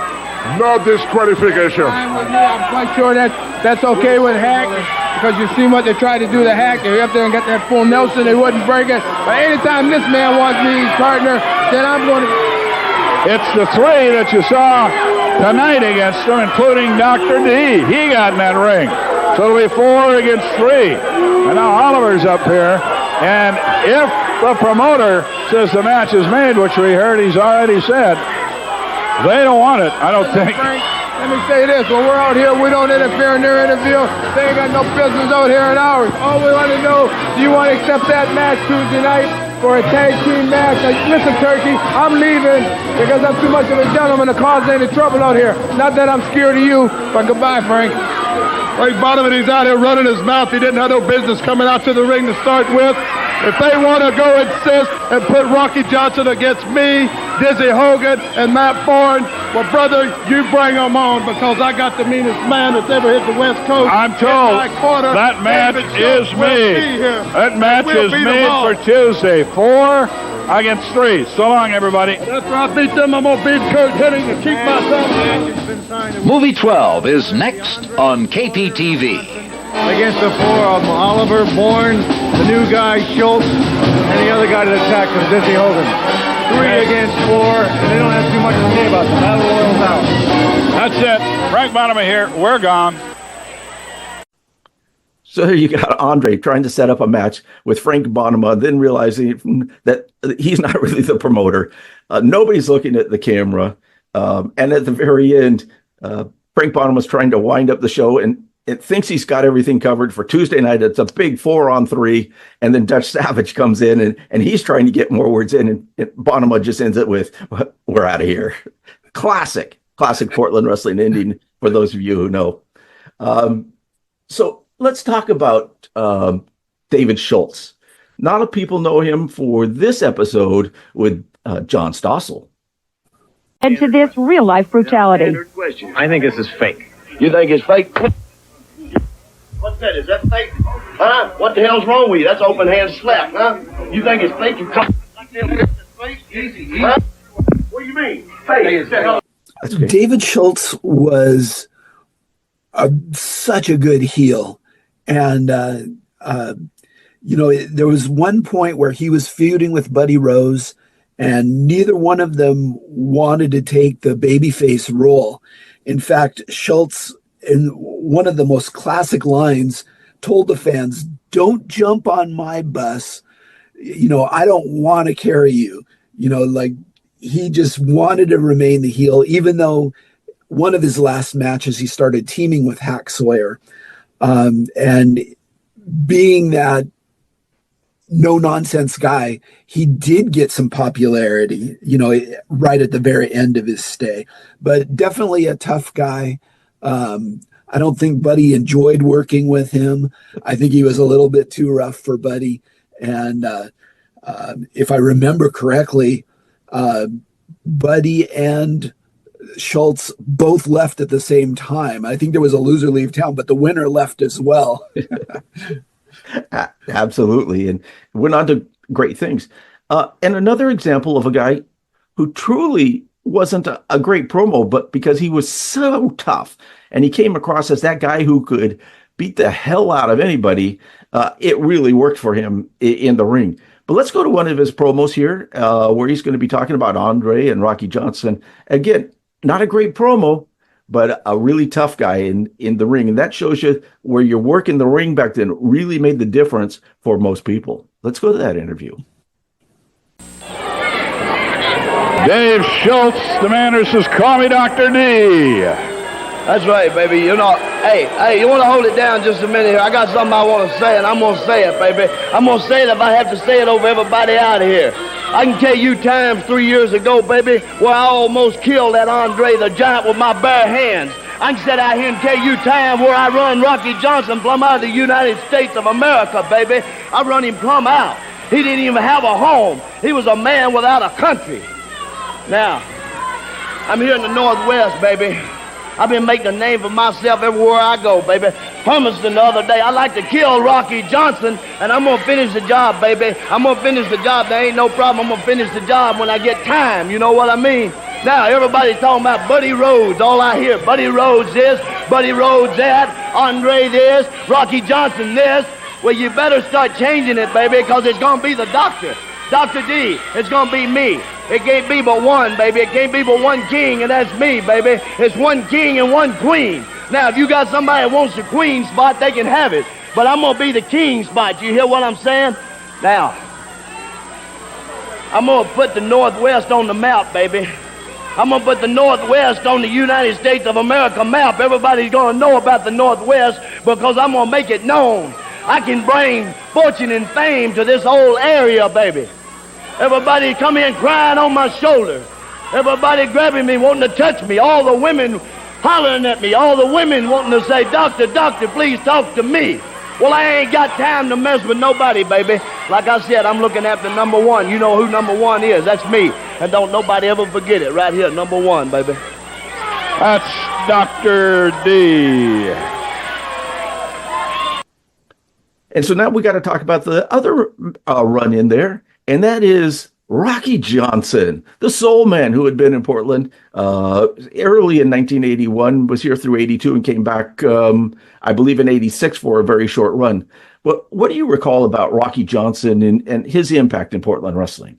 No disqualification. I'm quite sure that's okay with Hack, because you see what they tried to do to Hack. They up there and got that full Nelson. They wouldn't break it. But anytime this man wants me his partner, then I'm going to... It's the 3 that you saw tonight against him, including Dr. D. He got in that ring. So it'll be 4 against 3. And now Oliver's up here. And if the promoter says the match is made, which we heard he's already said, they don't want it, I don't think. Frank, let me say this. When we're out here, we don't interfere in their interview. They ain't got no business out here in ours. All we want to know, do you want to accept that match Tuesday night for a tag team match? Like, listen, Turkey, I'm leaving because I'm too much of a gentleman to cause any trouble out here. Not that I'm scared of you, but goodbye, Frank. Frank Bottom, he's out here running his mouth. He didn't have no business coming out to the ring to start with. If they want to go insist and put Rocky Johnson against me, Dizzy Hogan, and Matt Borne, well, brother, you bring them on, because I got the meanest man that's ever hit the West Coast. I'm told that match is made. That match is made for Tuesday. 4 against 3. So long, everybody. That's where I beat them. I'm going to beat Kurt Hennig to keep myself. Movie 12 is next on KPTV. Against the 4 of them, Oliver, Borne, the new guy, Schultz, and the other guy that attacked him, Dizzy Hogan. 3 against 4, and they don't have too much to say about the Battle Royals out. That's it. Frank Bottom here. We're gone. So you got Andre trying to set up a match with Frank Bonema, then realizing that he's not really the promoter. Nobody's looking at the camera. And at the very end, Frank Bonema's trying to wind up the show, and it thinks he's got everything covered for Tuesday night. It's a big 4-on-3, and then Dutch Savage comes in, and he's trying to get more words in, and Bonema just ends it with, "We're out of here." Classic Portland wrestling ending for those of you who know. So let's talk about David Schultz. Not a lot of people know him for this episode with John Stossel. And to this real-life brutality. I think this is fake. You think it's fake? What's that? Is that fake? Huh? What the hell's wrong with you? That's open hand slap, huh? You think it's fake? You come like that? Easy. Huh? What do you mean? Fake. David Schultz was such a good heel. And, there was one point where he was feuding with Buddy Rose, and neither one of them wanted to take the babyface role. In fact, Schultz, in one of the most classic lines, told the fans, "Don't jump on my bus. I don't want to carry you." He just wanted to remain the heel, even though one of his last matches, he started teaming with Hacksaw Sawyer. And being that no-nonsense guy, he did get some popularity, right at the very end of his stay. But definitely a tough guy. I don't think Buddy enjoyed working with him. I think he was a little bit too rough for Buddy. And if I remember correctly, Buddy and Schultz both left at the same time. I think there was a loser leave town, but the winner left as well. Absolutely. And went on to great things. And another example of a guy who truly wasn't a great promo, but because he was so tough and he came across as that guy who could beat the hell out of anybody, it really worked for him in the ring. But let's go to one of his promos here, where he's going to be talking about Andre and Rocky Johnson. Again, not a great promo, but a really tough guy in the ring. And that shows you where your work in the ring back then really made the difference for most people. Let's go to that interview. Dave Schultz, the man who says, "Call me Dr. D." That's right, baby. Hey, you want to hold it down just a minute here? I got something I want to say, and I'm going to say it, baby. I'm going to say it if I have to say it over everybody out of here. I can tell you times 3 years ago, baby, where I almost killed that Andre the Giant with my bare hands. I can sit out here and tell you time where I run Rocky Johnson plumb out of the United States of America, baby. I run him plumb out. He didn't even have a home. He was a man without a country. Now, I'm here in the Northwest, baby. I've been making a name for myself everywhere I go, baby. Hermiston the other day, I like to kill Rocky Johnson, and I'm going to finish the job, baby. I'm going to finish the job. There ain't no problem. I'm going to finish the job when I get time. You know what I mean? Now, everybody's talking about Buddy Rhodes. All I hear, Buddy Rhodes this, Buddy Rhodes that, Andre this, Rocky Johnson this. Well, you better start changing it, baby, because it's going to be the doctor. Dr. D, it's going to be me. It can't be but one, baby. It can't be but one king, and that's me, baby. It's one king and one queen. Now, if you got somebody that wants the queen spot, they can have it. But I'm going to be the king spot. You hear what I'm saying? Now, I'm going to put the Northwest on the map, baby. I'm going to put the Northwest on the United States of America map. Everybody's going to know about the Northwest because I'm going to make it known. I can bring fortune and fame to this whole area, baby. Everybody come in crying on my shoulder. Everybody grabbing me, wanting to touch me. All the women hollering at me. All the women wanting to say, Doctor, doctor, please talk to me. Well, I ain't got time to mess with nobody, baby. Like I said, I'm looking after number one. You know who number one is. That's me. And don't nobody ever forget it. Right here, number one, baby. That's Dr. D. And so now we got to talk about the other run in there, and that is Rocky Johnson, the soul man who had been in Portland early in 1981, was here through 82 and came back, I believe, in 86 for a very short run. But what do you recall about Rocky Johnson and his impact in Portland wrestling?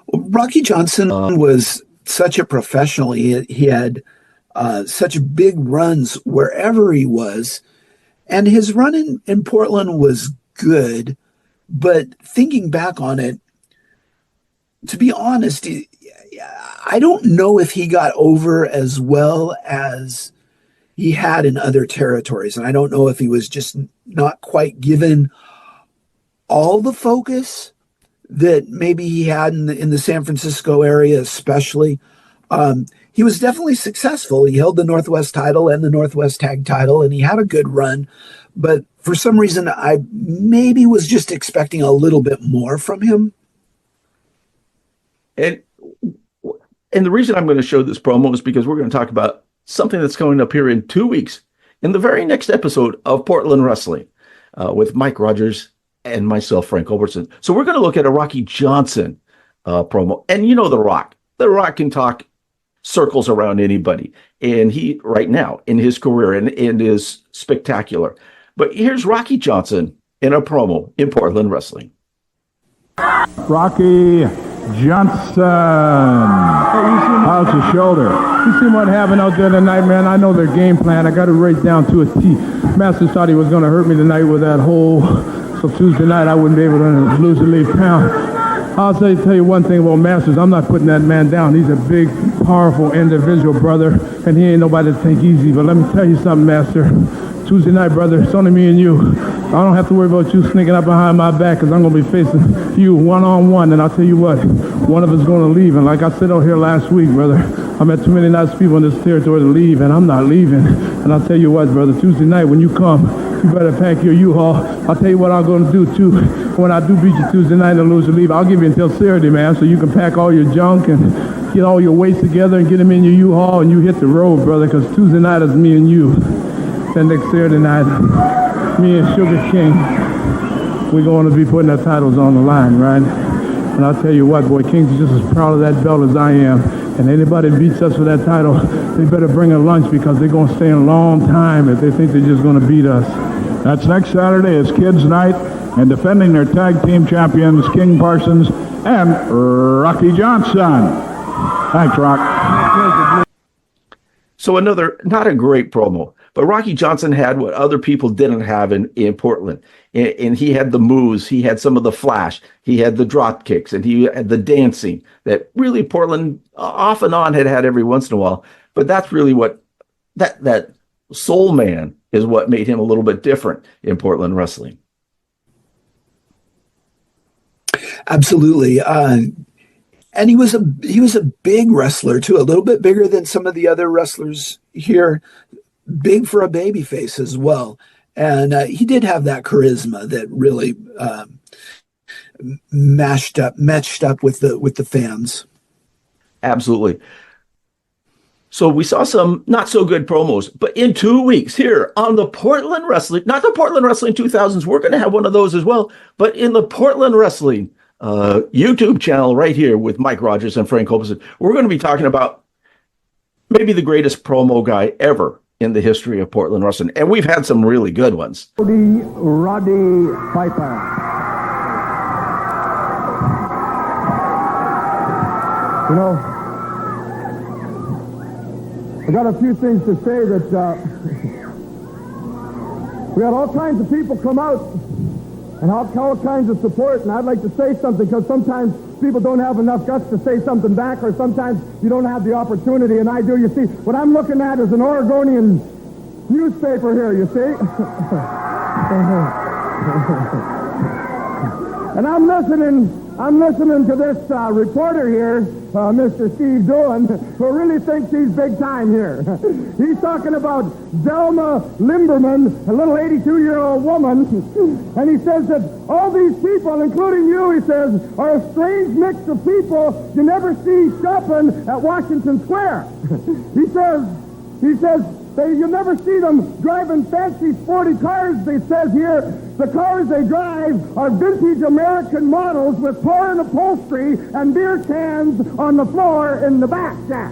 Well, Rocky Johnson was such a professional. He had such big runs wherever he was. And his run in Portland was good, but thinking back on it, to be honest, I don't know if he got over as well as he had in other territories. And I don't know if he was just not quite given all the focus that maybe he had in the San Francisco area, especially. He was definitely successful. He held the Northwest title and the Northwest tag title, and he had a good run. But for some reason, I maybe was just expecting a little bit more from him. And the reason I'm going to show this promo is because we're going to talk about something that's coming up here in 2 weeks in the very next episode of Portland Wrestling with Mike Rodgers and myself, Frank Culbertson. So we're going to look at a Rocky Johnson promo. And you know The Rock. The Rock can talk circles around anybody. And he, right now, in his career, and is spectacular. But here's Rocky Johnson in a promo in Portland Wrestling. Rocky Johnson. How's your shoulder? You see what happened out there tonight, man? I know their game plan. I got it right down to a T. Masters thought he was going to hurt me tonight with that hole. So Tuesday night, I wouldn't be able to lose the lead count. I'll tell you one thing about Masters. I'm not putting that man down. He's a big, powerful individual, brother, and he ain't nobody to take easy. But let me tell you something, Master. Tuesday night, brother, it's only me and you. I don't have to worry about you sneaking up behind my back because I'm going to be facing you one-on-one. And I'll tell you what, one of us is going to leave. And like I said out here last week, brother, I met too many nice people in this territory to leave, and I'm not leaving. And I'll tell you what, brother, Tuesday night when you come, you better pack your U-Haul. I'll tell you what I'm going to do, too. When I do beat you Tuesday night and lose your leave, I'll give you until Saturday, man, so you can pack all your junk and get all your weights together and get them in your U-Haul, and you hit the road, brother, because Tuesday night is me and you. Then next Saturday night, me and Sugar King, we're going to be putting our titles on the line, right? And I'll tell you what, boy, King's just as proud of that belt as I am. And anybody that beats us for that title, they better bring a lunch because they're going to stay a long time if they think they're just going to beat us. That's next Saturday is Kids Night, and defending their tag team champions, King Parsons and Rocky Johnson. Thanks, Rock. So another, not a great promo, but Rocky Johnson had what other people didn't have in Portland. And he had the moves, he had some of the flash, he had the drop kicks, and he had the dancing that really Portland off and on had every once in a while. But that's really what, that soul man is what made him a little bit different in Portland wrestling. Absolutely. And he was a big wrestler too, a little bit bigger than some of the other wrestlers here, big for a baby face as well. And he did have that charisma that really matched up with the fans. Absolutely. So we saw some not so good promos, but in 2 weeks here on the Portland Wrestling, not the Portland Wrestling 2000s, we're going to have one of those as well, but in the Portland Wrestling YouTube channel right here with Mike Rodgers and Frank Culbertson, we're going to be talking about maybe the greatest promo guy ever in the history of Portland Wrestling. And we've had some really good ones. Roddy Piper. You know, I got a few things to say that we had all kinds of people come out and all kinds of support, and I'd like to say something because sometimes people don't have enough guts to say something back, or sometimes you don't have the opportunity, and I do. You see, what I'm looking at is an Oregonian newspaper here, you see? And I'm listening to this reporter here, Mr. Steve Doohan, who really thinks he's big time here. He's talking about Zelma Limberman, a little 82-year-old woman, and he says that all these people, including you, he says, are a strange mix of people you never see shopping at Washington Square. He says, you'll never see them driving fancy sporty cars. It says here, the cars they drive are vintage American models with foreign upholstery and beer cans on the floor in the back, Jack.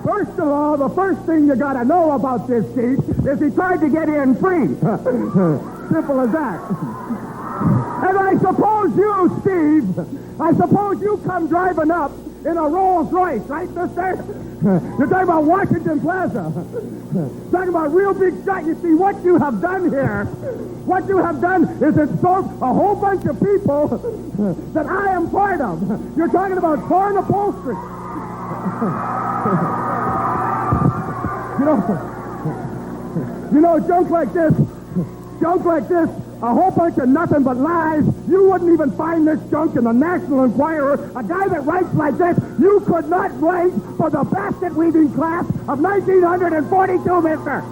First of all, the first thing you gotta know about this Jeep is he tried to get in free. Simple as that. And I suppose you, Steve, come driving up in a Rolls Royce, right, mister? You're talking about Washington Plaza. Talking about real big shot. You see, what you have done here, what you have done is insult a whole bunch of people that I am part of. You're talking about foreign upholstery. You know, junk like this, a whole bunch of nothing but lies. You wouldn't even find this junk in the National Enquirer. A guy that writes like this, you could not write for the basket weaving class of 1942, mister.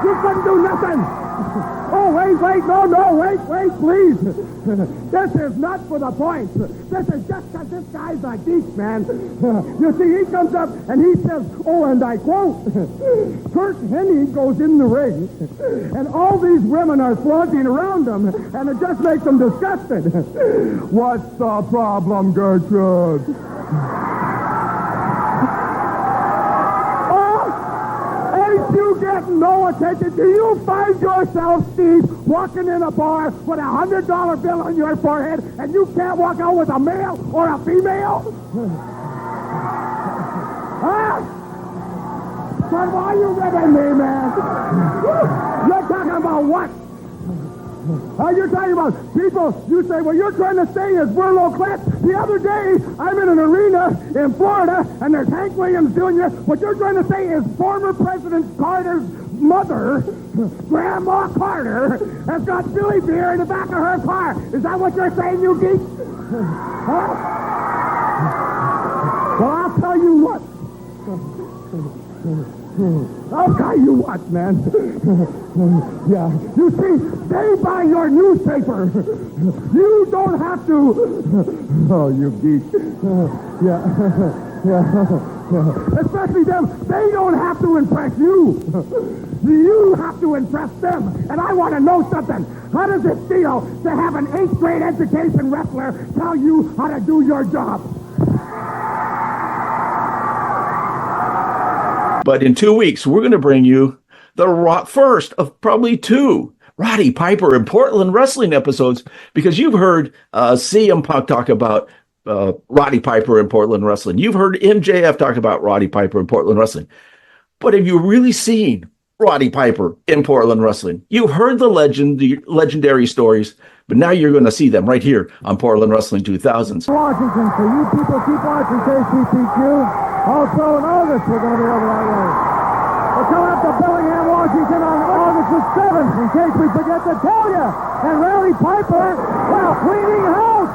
You couldn't do nothing. Oh, wait, please. This is not for the point. This is just because this guy's a geek, man. You see, he comes up and he says, oh, and I quote, Kurt Hennig goes in the ring, and all these women are flaunting around him, and it just makes them disgusted. What's the problem, Gertrude? You get no attention. Do you find yourself, Steve, walking in a bar with a $100 bill on your forehead and you can't walk out with a male or a female? Huh? But why are you ribbing me, man? You're talking about what? You're talking about people, you say, well, you're trying to say is we're low class. The other day, I'm in an arena in Florida, and there's Hank Williams Jr. What you're trying to say is former President Carter's mother, Grandma Carter, has got Billy beer in the back of her car. Is that what you're saying, you geek? Huh? Well, I'll tell you what. I'll tell you what, man. Yeah. You see, they buy your newspaper. You don't have to. Oh, you geek. Yeah. Especially them. They don't have to impress you. You have to impress them. And I want to know something. How does it feel to have an 8th grade education wrestler tell you how to do your job? But in 2 weeks, we're going to bring you the first of probably 2 Roddy Piper and Portland Wrestling episodes, because you've heard CM Punk talk about Roddy Piper and Portland Wrestling. You've heard MJF talk about Roddy Piper and Portland Wrestling. But have you really seen Roddy Piper in Portland Wrestling. You've heard the legendary stories, but now you're going to see them right here on Portland Wrestling 2000s. Washington, so you people keep watching KPTQ. Also in August, we're going to be over that way. We're coming up to Bellingham, Washington on August the 7th, in case we forget to tell you. And Roddy Piper, well, cleaning house.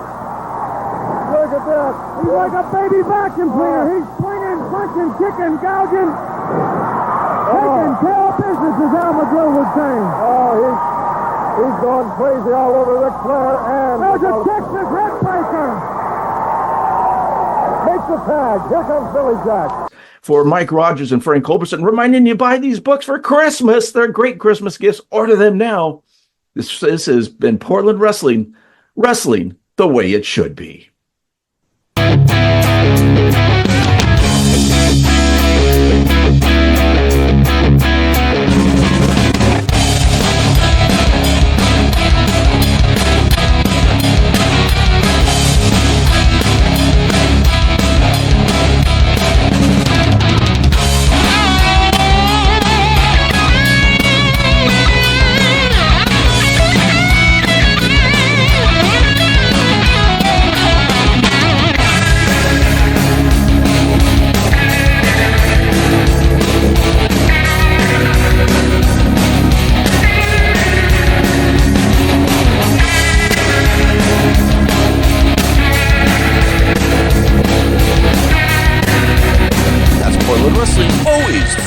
Look at that. He's like a baby vacuum cleaner. He's swinging, punching, kicking, gouging. Taking care of business, as Al McGill would say. He's going crazy all over Ric Flair, and there's a Texas Red Breaker. Makes the tag. Here comes Billy Jack. For Mike Rodgers and Frank Culbertson, reminding you, buy these books for Christmas. They're great Christmas gifts. Order them now. This has been Portland Wrestling the way it should be.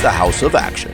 The House of Action.